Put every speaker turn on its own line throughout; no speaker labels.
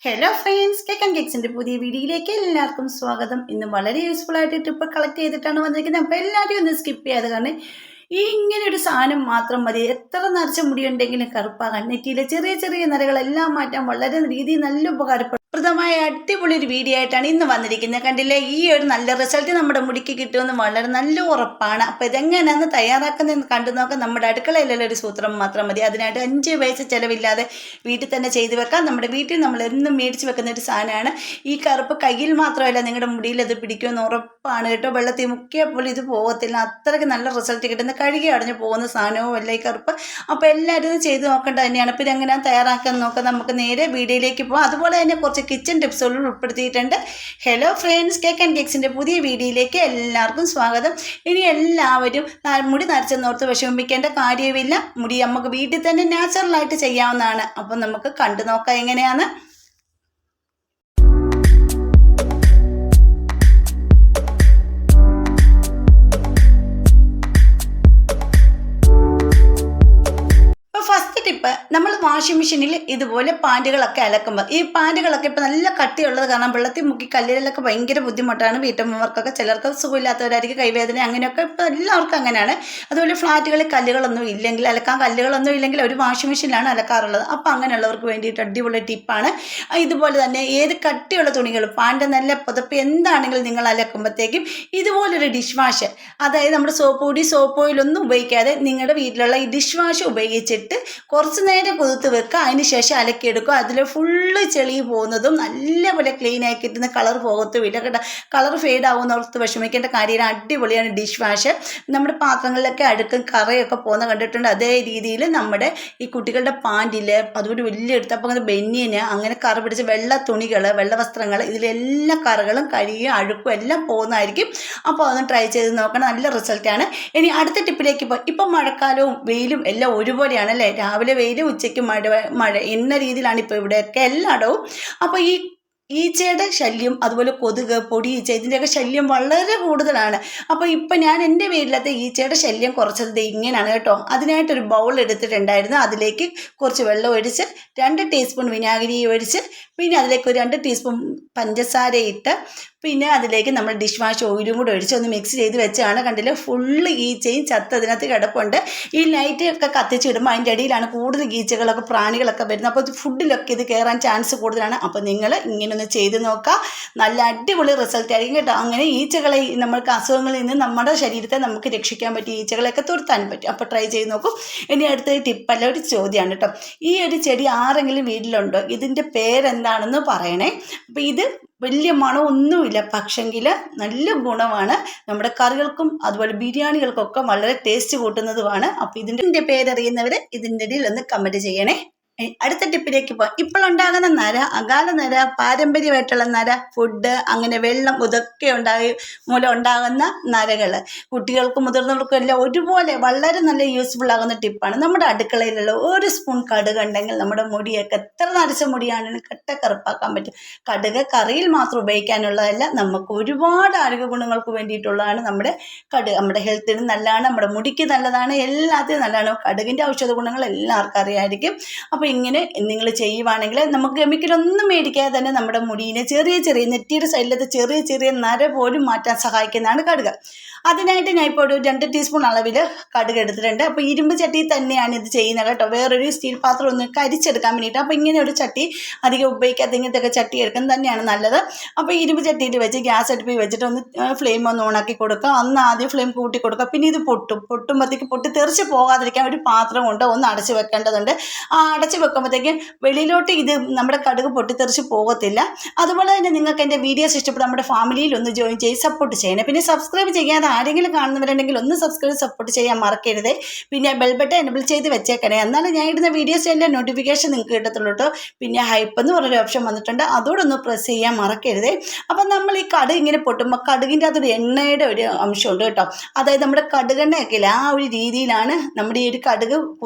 Hello friends, cake and കേക്സിൻ്റെ പുതിയ വീഡിയോയിലേക്ക് എല്ലാവർക്കും സ്വാഗതം. ഇന്ന് വളരെ യൂസ്ഫുൾ ആയിട്ട് ടിപ്പ് കളക്ട് ചെയ്തിട്ടാണ് വന്നിരിക്കുന്നത്. അപ്പോൾ എല്ലാവരും ഒന്ന് സ്കിപ്പ് ചെയ്യാതെ കാരണം ഇങ്ങനെ ഒരു സാധനം മാത്രം മതി എത്ര നരച്ച മുടിയുണ്ടെങ്കിലും കറുപ്പാകാൻ, നെറ്റിയിലെ ചെറിയ ചെറിയ നരകളെല്ലാം മാറ്റാൻ വളരെ രീതിയിൽ നല്ല ഉപകാരപ്പെടും. പ്രദമായ അടിപൊളി ഒരു വീഡിയോ ആയിട്ടാണ് ഇന്ന് വന്നിരിക്കുന്നത്. കണ്ടില്ലേ, ഈ ഒരു നല്ല റിസൾട്ട് നമ്മുടെ മുടിക്ക് കിട്ടുമെന്ന് വളരെ നല്ല ഉറപ്പാണ്. അപ്പോൾ ഇതെങ്ങനെയാണെന്ന് തയ്യാറാക്കുന്നതെന്ന് കണ്ടു നോക്കാം. നമ്മുടെ അടുക്കളയിലുള്ള ഒരു സൂത്രം മാത്രം മതി. അതിനായിട്ട് 5 പൈസ ചിലവില്ലാതെ വീട്ടിൽ തന്നെ ചെയ്തു വെക്കാം. നമ്മുടെ വീട്ടിൽ നമ്മൾ എന്നും മേടിച്ച് വെക്കുന്ന ഒരു സാധനമാണ്. ഈ കറുപ്പ് കയ്യിൽ മാത്രമല്ല, നിങ്ങളുടെ മുടിയിൽ അത് പിടിക്കുമെന്ന് ഉറപ്പാണ് കേട്ടോ. വെള്ളത്തിൽ മുക്കിയാൽ പോലും ഇത് പോകത്തില്ല, അത്രയ്ക്ക് നല്ല റിസൾട്ട് കിട്ടുന്ന, കഴുകി അടഞ്ഞു പോകുന്ന സാധനവും അല്ല ഈ കറുപ്പ്. അപ്പോൾ എല്ലാവരും ഇത് ചെയ്ത് നോക്കേണ്ടത് തന്നെയാണ്. അപ്പോൾ ഇതെങ്ങനെയാണ് തയ്യാറാക്കാൻ നോക്കാം. നമുക്ക് നേരെ വീഡിയോയിലേക്ക് പോകാം. അതുപോലെ തന്നെ കുറച്ച് കിച്ചൺ ടിപ്സുകൾ ഉൾപ്പെടുത്തിയിട്ടുണ്ട്. ഹലോ ഫ്രണ്ട്സ്, കേക്ക് ആൻഡ് കേക്സിൻ്റെ പുതിയ വീഡിയോയിലേക്ക് എല്ലാവർക്കും സ്വാഗതം. ഇനി എല്ലാവരും മുടി നരച്ചെന്നോർത്ത് വിഷമിക്കേണ്ട കാര്യമില്ല. മുടി നമുക്ക് വീട്ടിൽ തന്നെ നാച്ചുറലായിട്ട് ചെയ്യാവുന്നതാണ്. അപ്പം നമുക്ക് കണ്ടു നോക്കാം എങ്ങനെയാണ്. ടിപ്പ്, നമ്മൾ വാഷിംഗ് മെഷീനിൽ ഇതുപോലെ പാൻറ്റുകളൊക്കെ അലക്കുമ്പോൾ, ഈ പാൻറ്റുകളൊക്കെ ഇപ്പോൾ നല്ല കട്ടിയുള്ളത് കാരണം വെള്ളത്തിൽ മുക്കി കല്ലിലൊക്കെ ഭയങ്കര ബുദ്ധിമുട്ടാണ്. വീട്ടമ്മമാർക്കൊക്കെ, ചിലർക്ക് സുഖമില്ലാത്തവരായിരിക്കും, കൈവേദന, അങ്ങനെയൊക്കെ ഇപ്പോൾ എല്ലാവർക്കും അങ്ങനെയാണ്. അതുപോലെ ഫ്ലാറ്റുകളിൽ കല്ലുകളൊന്നും ഇല്ലെങ്കിൽ, അലക്കാൻ കല്ലുകളൊന്നും ഇല്ലെങ്കിൽ ഒരു വാഷിംഗ് മെഷീനിലാണ് അലക്കാറുള്ളത്. അപ്പോൾ അങ്ങനെയുള്ളവർക്ക് വേണ്ടിയിട്ട് അടിപൊളി ടിപ്പാണ്. ഇതുപോലെ തന്നെ ഏത് കട്ടിയുള്ള തുണികൾ, പാൻറ്റ്, നല്ല പുതപ്പ് എന്താണെങ്കിലും നിങ്ങൾ അലക്കുമ്പോഴത്തേക്കും ഇതുപോലൊരു ഡിഷ് വാഷ്, അതായത് നമ്മുടെ സോപ്പ് പൊടി, സോപ്പ് ഓയിലൊന്നും ഉപയോഗിക്കാതെ നിങ്ങളുടെ വീട്ടിലുള്ള ഈ ഡിഷ് വാഷ് ഉപയോഗിച്ചിട്ട് കുറച്ച് നേരം കുതിർത്ത് വെക്കുക. അതിന് ശേഷം അലക്കിയെടുക്കുക. അതിൽ ഫുള്ള് ചെളി പോകുന്നതും നല്ലപോലെ ക്ലീൻ ആക്കിയിട്ടുന്ന, കളർ പോകത്തുമില്ല കേട്ടോ. കളർ ഫെയ്ഡ് ആവുന്നവർക്ക് വിഷമിക്കേണ്ട കാര്യമാണ്. അടിപൊളിയാണ് ഡിഷ് വാഷ്. നമ്മുടെ പാത്രങ്ങളിലൊക്കെ അഴുക്കും കറയൊക്കെ പോകുന്ന കണ്ടിട്ടുണ്ട്. അതേ രീതിയിൽ നമ്മുടെ ഈ കുട്ടികളുടെ പാൻറ്റിൽ, അതുപോലെ വലിയ എടുത്തപ്പോൾ ബനിയന്, അങ്ങനെ കറ പിടിച്ച വെള്ള തുണികൾ, വെള്ള വസ്ത്രങ്ങൾ, ഇതിലെല്ലാ കറകളും കഴുകിയും അഴുക്കും എല്ലാം പോകുന്നതായിരിക്കും. അപ്പോൾ അതൊന്ന് ട്രൈ ചെയ്ത് നോക്കണം, നല്ല റിസൾട്ടാണ്. ഇനി അടുത്ത ടിപ്പിലേക്ക് പോയി. ഇപ്പം മഴക്കാലവും വെയിലും എല്ലാം ഒരുപോലെയാണ് അല്ലേ. രാവിലെ വെയിൽ, ഉച്ചയ്ക്ക് മഴ എന്ന രീതിയിലാണ് ഇപ്പോൾ ഇവിടെയൊക്കെ എല്ലായിടവും. അപ്പോൾ ഈ ഈച്ചയുടെ ശല്യം, അതുപോലെ കൊതുക്, പൊടി ഈച്ച, ഇതിൻ്റെയൊക്കെ ശല്യം വളരെ കൂടുതലാണ്. അപ്പോൾ ഇപ്പം ഞാൻ എൻ്റെ വീട്ടിലത്തെ ഈച്ചയുടെ ശല്യം കുറച്ചത് ഇങ്ങനെയാണ് കേട്ടോ. അതിനായിട്ടൊരു ബൗൾ എടുത്തിട്ടുണ്ടായിരുന്നു. അതിലേക്ക് കുറച്ച് വെള്ളം ഒഴിച്ച് 2 ടീസ്പൂൺ വിനാഗിരി ഒഴിച്ച്, പിന്നെ അതിലേക്ക് ഒരു 2 ടീസ്പൂൺ പഞ്ചസാര ഇട്ട്, പിന്നെ അതിലേക്ക് നമ്മൾ ഡിഷ് വാഷ് ഓയിലും കൂടെ ഒഴിച്ച് ഒന്ന് മിക്സ് ചെയ്ത് വെച്ചാണ്. കണ്ടില്ല, ഫുള്ള് ഈച്ചയും ചത്ത് അതിനകത്ത് കിടപ്പുണ്ട്. ഈ ലൈറ്റ് ഒക്കെ കത്തിച്ചിടുമ്പോൾ അതിൻ്റെ അടിയിലാണ് കൂടുതൽ ഈച്ചകളൊക്കെ, പ്രാണികളൊക്കെ വരുന്നത്. അപ്പോൾ ഫുഡിലൊക്കെ ഇത് കയറാൻ ചാൻസ് കൂടുതലാണ്. അപ്പോൾ നിങ്ങൾ ഇങ്ങനെ ഒന്ന് ചെയ്ത് നോക്കുക, നല്ല അടിപൊളി റിസൾട്ട് ആയിരിക്കും കേട്ടോ. അങ്ങനെ ഈച്ചകളെ, നമ്മൾക്ക് അസുഖങ്ങളിൽ നിന്ന് നമ്മുടെ ശരീരത്തെ നമുക്ക് രക്ഷിക്കാൻ പറ്റും, ഈച്ചകളെയൊക്കെ തുരത്താൻ പറ്റും. അപ്പോൾ ട്രൈ ചെയ്ത് നോക്കും. ഇനി അടുത്ത ടിപ്പല്ല, ഒരു ചോദ്യമാണ് കേട്ടോ. ഈ ഒരു ചെടി ആരെങ്കിലും വീട്ടിലുണ്ടോ? ഇതിൻ്റെ പേരെന്താണെന്ന് പറയണേ. അപ്പോൾ ഇത് വലിയ മണമൊന്നുമില്ല, പക്ഷെങ്കിൽ നല്ല ഗുണമാണ്. നമ്മുടെ കറികൾക്കും അതുപോലെ ബിരിയാണികൾക്കൊക്കെ വളരെ ടേസ്റ്റ് കൂട്ടുന്നതുമാണ്. അപ്പോൾ ഇതിൻ്റെ പേരറിയുന്നവർ ഇതിൻ്റെ ഇടയിൽ ഒന്ന് കമൻറ്റ് ചെയ്യണേ. അടുത്ത ടിപ്പിലേക്ക് പോകാം. ഇപ്പോൾ ഉണ്ടാകുന്ന നര, അകാല നര, പാരമ്പര്യമായിട്ടുള്ള നര, ഫുഡ്, അങ്ങനെ വെള്ളം, ഇതൊക്കെ മൂലം ഉണ്ടാകുന്ന നരകൾ കുട്ടികൾക്കും മുതിർന്നവർക്കും എല്ലാം ഒരുപോലെ വളരെ നല്ല യൂസ്ഫുൾ ആകുന്ന ടിപ്പാണ്. നമ്മുടെ അടുക്കളയിലുള്ള 1 സ്പൂൺ കടുക് ഉണ്ടെങ്കിൽ നമ്മുടെ മുടിയൊക്കെ, എത്ര നരച്ച മുടിയാണെങ്കിലും കറുപ്പാക്കാൻ പറ്റും. കടുക് കറിയിൽ മാത്രം ഉപയോഗിക്കാനുള്ളതല്ല, നമുക്ക് ഒരുപാട് ആരോഗ്യ ഗുണങ്ങൾക്ക് വേണ്ടിയിട്ടുള്ളതാണ് നമ്മുടെ കടുക്. നമ്മുടെ ഹെൽത്തിന് നല്ലതാണ്, നമ്മുടെ മുടിക്ക് നല്ലതാണ്, എല്ലാത്തിനും നല്ലതാണ്. കടുകിൻ്റെ ഔഷധ ഗുണങ്ങൾ എല്ലാവർക്കും അറിയാമായിരിക്കും. അപ്പോൾ ഇങ്ങനെ നിങ്ങൾ ചെയ്യുവാണെങ്കിൽ നമുക്ക് കെമിക്കലൊന്നും മേടിക്കാതെ തന്നെ നമ്മുടെ മുടിയിനെ ചെറിയ ചെറിയ, നെറ്റിയുടെ സൈഡിലത്തെ ചെറിയ ചെറിയ നര പോലും മാറ്റാൻ സഹായിക്കുന്നതാണ് കടുക്. അതിനായിട്ട് ഞാൻ ഇപ്പോൾ ഒരു 2 ടീസ്പൂൺ അളവിൽ കടുക് എടുത്തിട്ടുണ്ട്. അപ്പോൾ ഇരുമ്പ് ചട്ടിയിൽ തന്നെയാണ് ഇത് ചെയ്യുന്നത് കേട്ടോ. വേറൊരു സ്റ്റീൽ പാത്രം ഒന്ന് കരിച്ചെടുക്കാൻ വേണ്ടിയിട്ട്. അപ്പോൾ ഇങ്ങനെ ഒരു ചട്ടി അധികം ഉപയോഗിക്കാത്ത ഇങ്ങനത്തെ ചട്ടി എടുക്കുന്നത് തന്നെയാണ് നല്ലത്. അപ്പോൾ ഇരുമ്പ് ചട്ടിയിൽ വെച്ച് ഗ്യാസ് അടുപ്പിൽ വെച്ചിട്ട് ഒന്ന് ഫ്ലെയിം ഒന്ന് ഓണാക്കി കൊടുക്കുക. അന്ന് ആദ്യം ഫ്ലെയിം കൂട്ടി കൊടുക്കുക. പിന്നെ ഇത് പൊട്ടുമ്പോഴത്തേക്ക് പൊട്ടി തെറിച്ച് പോകാതിരിക്കാൻ ഒരു പാത്രം കൊണ്ട് ഒന്ന് അടച്ച് വെക്കേണ്ടതുണ്ട്. ആ അടച്ച് വെക്കുമ്പോഴത്തേക്കും വെളിയിലോട്ട് ഇത് നമ്മുടെ കടുക് പൊട്ടിത്തെറിച്ച് പോകത്തില്ല. അതുപോലെ തന്നെ നിങ്ങൾക്ക് എൻ്റെ വീഡിയോസ് ഇഷ്ടപ്പെട്ട് നമ്മുടെ ഫാമിലിയിൽ ഒന്ന് ജോയിൻ ചെയ്ത് സപ്പോർട്ട് ചെയ്യണം. പിന്നെ സബ്സ്ക്രൈബ് ചെയ്യാതെ ആരെങ്കിലും കാണുന്നവരുണ്ടെങ്കിൽ ഒന്ന് സബ്സ്ക്രൈബ്, സപ്പോർട്ട് ചെയ്യാൻ മറക്കരുത്. പിന്നെ ബെൽ ബട്ടൺ എനേബിൾ ചെയ്ത് വെച്ചേക്കണേ, എന്നാലും ഞാൻ ഇടുന്ന വീഡിയോസ് എല്ലാം നോട്ടിഫിക്കേഷൻ നിങ്ങൾക്ക് കിട്ടത്തുള്ളൂ കേട്ടോ. പിന്നെ ഹൈപ്പ് എന്ന് പറഞ്ഞൊരു ഓപ്ഷൻ വന്നിട്ടുണ്ട്, അതോടൊന്ന് പ്രസ് ചെയ്യാൻ മറക്കരുത്. അപ്പം നമ്മൾ ഈ കടുക് ഇങ്ങനെ പൊട്ടുമ്പോൾ കടുകിൻ്റെ അതൊരു എണ്ണയുടെ ഒരു അംശമുണ്ട് കേട്ടോ. അതായത് നമ്മുടെ കടുകെണ്ണയൊക്കെ ഇല്ല, ആ ഒരു രീതിയിലാണ് നമ്മുടെ ഈ ഒരു കടുക്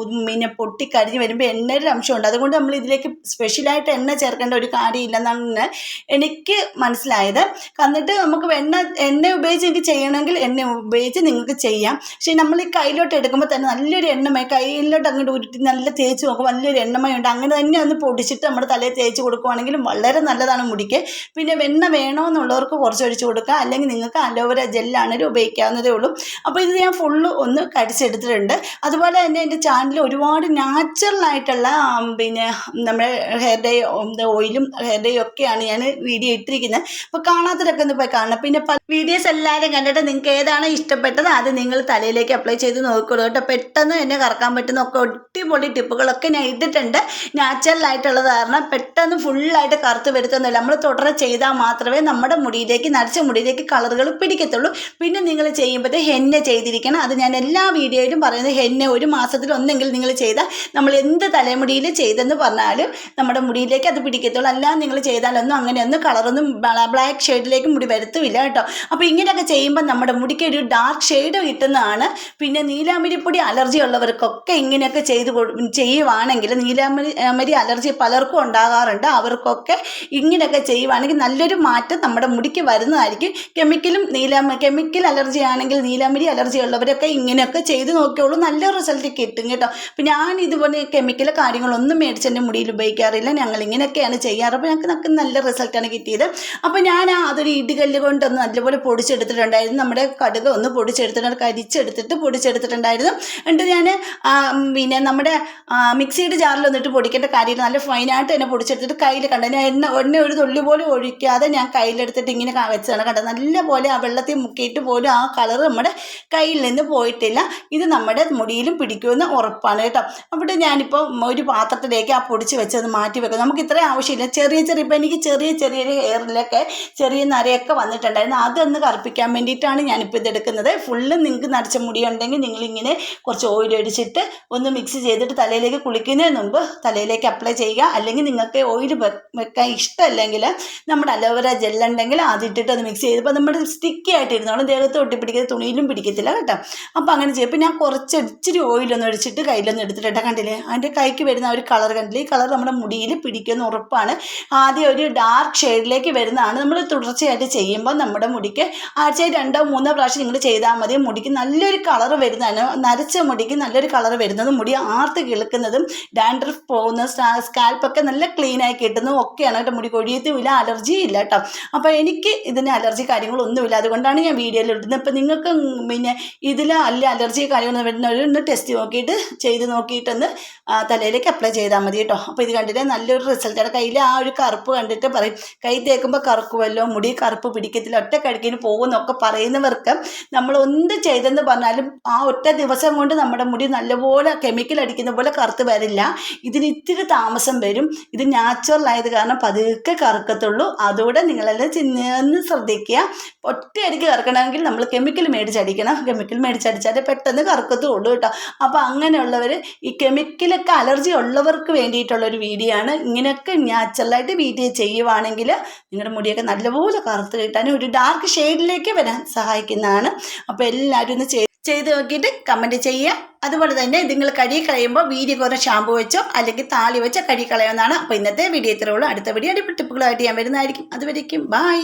പിന്നെ പൊട്ടിക്കരിഞ്ഞ് വരുമ്പോൾ എണ്ണയുടെ അംശമുണ്ട്. അതുകൊണ്ട് നമ്മൾ ഇതിലേക്ക് സ്പെഷ്യലായിട്ട് എണ്ണ ചേർക്കേണ്ട ഒരു കാര്യമില്ലെന്നാണ് എനിക്ക് മനസ്സിലായത്. എന്നിട്ട് നമുക്ക് എണ്ണ ഉപയോഗിച്ച് എനിക്ക് ചെയ്യണമെങ്കിൽ എണ്ണ ഉപയോഗിച്ച് നിങ്ങൾക്ക് ചെയ്യാം. പക്ഷേ നമ്മൾ ഈ കയ്യിലോട്ട് എടുക്കുമ്പോൾ തന്നെ നല്ലൊരു എണ്ണമയം കയ്യിലോട്ട് അങ്ങോട്ട് ഉരുട്ടി നല്ല തേച്ച് നോക്കും, നല്ലൊരു എണ്ണമയുണ്ട്. അങ്ങനെ തന്നെ ഒന്ന് പൊടിച്ചിട്ട് നമ്മുടെ തലയിൽ തേച്ച് കൊടുക്കുവാണെങ്കിൽ വളരെ നല്ലതാണ് മുടിക്ക്. പിന്നെ വെണ്ണ വേണമെന്നുള്ളവർക്ക് കുറച്ച് ഒഴിച്ച് കൊടുക്കുക, അല്ലെങ്കിൽ നിങ്ങൾക്ക് അലോവേര ജെല്ലാണെങ്കിലും ഉപയോഗിക്കാവുന്നതേ ഉള്ളൂ. അപ്പോൾ ഇത് ഞാൻ ഫുള്ള് ഒന്ന് കടിച്ചെടുത്തിട്ടുണ്ട്. അതുപോലെ തന്നെ എൻ്റെ ചാനലിൽ ഒരുപാട് നാച്ചുറലായിട്ടുള്ള പിന്നെ നമ്മുടെ ഹെയർ ഡേ ഓയിലും ഹെയർ ഡേയും ഒക്കെയാണ് ഞാൻ വീഡിയോ ഇട്ടിരിക്കുന്നത്. അപ്പോൾ കാണാത്തവരൊക്കെ ഒന്ന് പോയി കാണണം. പിന്നെ വീഡിയോസ് എല്ലാവരും കണ്ടിട്ട് നിങ്ങൾക്ക് ഏതാണ് ഇഷ്ടപ്പെട്ടത് അത് നിങ്ങൾ തലയിലേക്ക് അപ്ലൈ ചെയ്ത് നോക്കിക്കോളൂ കേട്ടോ. പെട്ടെന്ന് എന്നെ കറക്കാൻ പറ്റുന്ന ഒക്കെ ഒട്ടിപ്പൊളി ടിപ്പുകളൊക്കെ ഞാൻ ഇട്ടിട്ടുണ്ട്. നാച്ചുറലായിട്ടുള്ളത് കാരണം പെട്ടെന്ന് ഫുള്ളായിട്ട് കറുത്ത് വരുത്തുന്നില്ല. നമ്മൾ തുടരെ ചെയ്താൽ മാത്രമേ നമ്മുടെ മുടിയിലേക്ക് നരച്ച മുടിയിലേക്ക് കളറുകൾ പിടിക്കത്തുള്ളൂ. പിന്നെ നിങ്ങൾ ചെയ്യുമ്പോഴത്തേ ഹെന്ന ചെയ്തിരിക്കണം. അത് ഞാൻ എല്ലാ വീഡിയോയിലും പറയുന്നത് ഹെന്ന ഒരു മാസത്തിൽ ഒന്നെങ്കിൽ നിങ്ങൾ ചെയ്താൽ നമ്മൾ എന്ത് തലമുടിയിൽ ചെയ്തെന്ന് പറഞ്ഞാലും നമ്മുടെ മുടിയിലേക്ക് അത് പിടിക്കത്തുള്ളൂ. അല്ലാതെ നിങ്ങൾ ചെയ്താലൊന്നും അങ്ങനെയൊന്നും കളറൊന്നും ബ്ലാക്ക് ഷെയ്ഡിലേക്ക് മുടി വരുത്തുമില്ല കേട്ടോ. അപ്പോൾ ഇങ്ങനെയൊക്കെ ചെയ്യുമ്പോൾ നമ്മുടെ മുടിക്ക് ഒരു ഡാർക്ക് ഷെയ്ഡ് കിട്ടുന്നതാണ്. പിന്നെ നീലാമ്പരിപ്പൊടി അലർജി ഉള്ളവർക്കൊക്കെ ഇങ്ങനെയൊക്കെ ചെയ്യുവാണെങ്കിൽ നീലാമ്പരി അലർജി പലർക്കും ഉണ്ടാകാറുണ്ട്. അവർക്കൊക്കെ ഇങ്ങനെയൊക്കെ ചെയ്യുവാണെങ്കിൽ നല്ലൊരു മാറ്റം നമ്മുടെ മുടിക്ക് വരുന്നതായിരിക്കും. കെമിക്കൽ അലർജി ആണെങ്കിൽ നീലാമ്പരി അലർജി ഉള്ളവരൊക്കെ ഇങ്ങനെയൊക്കെ ചെയ്ത് നോക്കിയോളൂ, നല്ല റിസൾട്ട് കിട്ടും കേട്ടോ. അപ്പോൾ ഞാൻ ഇതുപോലെ കെമിക്കൽ കാര്യങ്ങളൊന്നും മേടിച്ച് എൻ്റെ മുടിയിൽ ഉപയോഗിക്കാറില്ല. ഞങ്ങൾ ഇങ്ങനെയൊക്കെയാണ് ചെയ്യാറ്. അപ്പോൾ ഞങ്ങൾക്ക് നല്ല റിസൾട്ടാണ് കിട്ടിയത്. അപ്പോൾ ഞാൻ അതൊരു ഇടികല്ല് കൊണ്ടൊന്ന് നല്ലപോലെ പൊടിച്ചെടുത്തിട്ടുണ്ടായിരുന്നു. നമ്മുടെ കടുക് ഒന്ന് കരിച്ചെടുത്തിട്ട് പൊടിച്ചെടുത്തിട്ടുണ്ടായിരുന്നു. എന്നിട്ട് ഞാൻ പിന്നെ നമ്മുടെ മിക്സിയുടെ ജാറിൽ വന്നിട്ട് പൊടിക്കേണ്ട കാര്യമില്ല, നല്ല ഫൈനായിട്ട് തന്നെ പൊടിച്ചെടുത്തിട്ട് കയ്യിൽ കണ്ടത് ഞാൻ എണ്ണ ഒരു തുള്ളി പോലും ഒഴിക്കാതെ ഞാൻ കയ്യിലെടുത്തിട്ട് ഇങ്ങനെ വെച്ചതാണ് കണ്ടത്. നല്ലപോലെ ആ വെള്ളത്തിൽ മുക്കിയിട്ട് പോലും ആ കളർ നമ്മുടെ കയ്യിൽ നിന്ന് പോയിട്ടില്ല. ഇത് നമ്മുടെ മുടിയിലും പിടിക്കുമെന്ന് ഉറപ്പാണ് കേട്ടോ. അവിടെ ഞാനിപ്പോൾ ഒരു പാത്രത്തിലേക്ക് ആ പൊടിച്ച് വെച്ചത് മാറ്റി വെക്കും. നമുക്ക് ഇത്രയും ആവശ്യമില്ല. ഇപ്പോൾ എനിക്ക് ചെറിയ ഹെയറിലൊക്കെ ചെറിയ നരയൊക്കെ വന്നിട്ടുണ്ടായിരുന്നു. അതൊന്ന് കറുപ്പിക്കാൻ വേണ്ടിയിട്ടാണ് ഞാനിപ്പോൾ ഇതെടുക്കുന്നത്. ഫുള്ള് നിങ്ങൾക്ക് നരച്ച മുടിയുണ്ടെങ്കിൽ നിങ്ങളിങ്ങനെ കുറച്ച് ഓയിൽ ഒഴിച്ചിട്ട് ഒന്ന് മിക്സ് ചെയ്തിട്ട് തലയിലേക്ക് കുളിക്കുന്നതിന് മുമ്പ് തലയിലേക്ക് അപ്ലൈ ചെയ്യുക. അല്ലെങ്കിൽ നിങ്ങൾക്ക് ഓയിൽ വെക്കാൻ ഇഷ്ടമല്ലെങ്കിൽ നമ്മുടെ അലോവേര ജെല്ലുണ്ടെങ്കിൽ അതിട്ടിട്ട് അത് മിക്സ് ചെയ്തപ്പോൾ നമ്മുടെ സ്റ്റിക്കി ആയിട്ട് ഇരുന്നോളും, ദേഹത്ത് ഒട്ടിപ്പിടിക്കുന്നത് തുണിയിലും പിടിക്കത്തില്ല കേട്ടോ. അപ്പോൾ അങ്ങനെ ചെയ്യും. ഇപ്പോൾ ഞാൻ ഇച്ചിരി ഓയിലൊന്ന് ഒഴിച്ചിട്ട് കയ്യിലൊന്ന് എടുത്തിട്ട് കണ്ടില്ലേ, അതിൻ്റെ കൈക്ക് വരുന്ന ഒരു കളർ കണ്ടില്ലേ, ഈ കളർ നമ്മുടെ മുടിയിൽ പിടിക്കുമെന്ന് ഉറപ്പാണ്. ആദ്യം ഒരു ഡാർക്ക് ഷെയ്ഡിലേക്ക് വരുന്നതാണ്. നമ്മൾ തുടർച്ചയായിട്ട് ചെയ്യുമ്പോൾ നമ്മുടെ മുടിക്ക് ആഴ്ചയിൽ 2-3 പ്രാവശ്യം നിങ്ങൾ ചെയ്താൽ മതി. മുടിക്ക് നല്ലൊരു കളർ വരുന്നതാണ്. നരച്ച മുടിക്ക് നല്ലൊരു കളർ വരുന്നതും മുടി ആർത്ത് കിളുക്കുന്നതും ഡാൻഡ്രഫ് പോകുന്ന സ്കാൽപ്പൊക്കെ നല്ല ക്ലീനായി കിട്ടുന്നതും ഒക്കെയാണ് കേട്ടോ. മുടി കൊഴിയത്തുമില്ല, അലർജി ഇല്ല കേട്ടോ. അപ്പോൾ എനിക്ക് ഇതിന് അലർജി കാര്യങ്ങളൊന്നുമില്ല, അതുകൊണ്ടാണ് ഞാൻ വീഡിയോയിൽ ഇടുന്നത്. ഇപ്പോൾ നിങ്ങൾക്ക് പിന്നെ ഇതിൽ അലർജി കാര്യങ്ങളൊന്നും വരുന്നവരൊന്ന് ടെസ്റ്റ് നോക്കിയിട്ട് ചെയ്ത് നോക്കിയിട്ടൊന്ന് തലയിലേക്ക് അപ്ലൈ ചെയ്താൽ മതി കേട്ടോ. അപ്പോൾ ഇത് കണ്ടിട്ട് നല്ലൊരു റിസൾട്ടാണ്. കയ്യിൽ ആ ഒരു കറുപ്പ് കണ്ടിട്ട് പറയും കൈ തേക്കുമ്പോൾ കറുക്കുമല്ലോ, മുടി കറുപ്പ് പിടിക്കത്തില്ല, ഒറ്റ കഴുക്കിന് പോകുമെന്നൊക്കെ പറയുന്നവർക്ക് നമ്മൾ എന്ത് ചെയ്തെന്ന് പറഞ്ഞാലും ആ ഒറ്റ ദിവസം കൊണ്ട് നമ്മുടെ മുടി നല്ലപോലെ കെമിക്കൽ അടിക്കുന്ന പോലെ കറുത്ത് വരില്ല. ഇതിന് ഇത്തിരി താമസം വരും. ഇത് നാച്ചുറൽ ആയത് കാരണം പതുക്കെ കറുക്കത്തുള്ളൂ. അതുകൂടെ നിങ്ങളെല്ലാം ഒന്ന് ശ്രദ്ധിക്കുക. ഒറ്റയടിക്ക് കറുക്കണമെങ്കിൽ നമ്മൾ കെമിക്കൽ മേടിച്ചടിക്കണം. കെമിക്കൽ മേടിച്ചടിച്ചാലേ പെട്ടെന്ന് കറുക്കത്തുള്ളൂ കേട്ടോ. അപ്പോൾ അങ്ങനെയുള്ളവർ ഈ കെമിക്കലൊക്കെ അലർജി ഉള്ളവർക്ക് വേണ്ടിയിട്ടുള്ളൊരു വീഡിയോ ആണ്. ഇങ്ങനെയൊക്കെ നാച്ചുറലായിട്ട് വീഡിയോ ചെയ്യുവാണെങ്കിൽ നിങ്ങളുടെ മുടിയൊക്കെ നല്ലപോലെ കറുത്ത് കിട്ടാനും ഒരു ഡാർക്ക് ഷെയ്ഡിലേക്ക് വരാൻ സഹായിക്കുന്നതാണ്. അപ്പോൾ എല്ലാവരും ഒന്ന് ചെയ്ത് നോക്കിയിട്ട് കമൻറ്റ് ചെയ്യുക. അതുപോലെ തന്നെ നിങ്ങൾ കഴുകി കളയുമ്പോൾ വീഡിയോ കുറേ ഷാമ്പു വെച്ചോ അല്ലെങ്കിൽ താളി വെച്ചോ കഴുകി കളയാവുന്നതാണ്. അപ്പോൾ ഇന്നത്തെ വീഡിയോ ഇത്രേ ഉള്ളൂ. അടുത്ത വീഡിയോ അടിപൊളി ടിപ്പുകളായിട്ട് ഞാൻ വരുന്നതായിരിക്കും. അതുവരേക്കും ബൈ.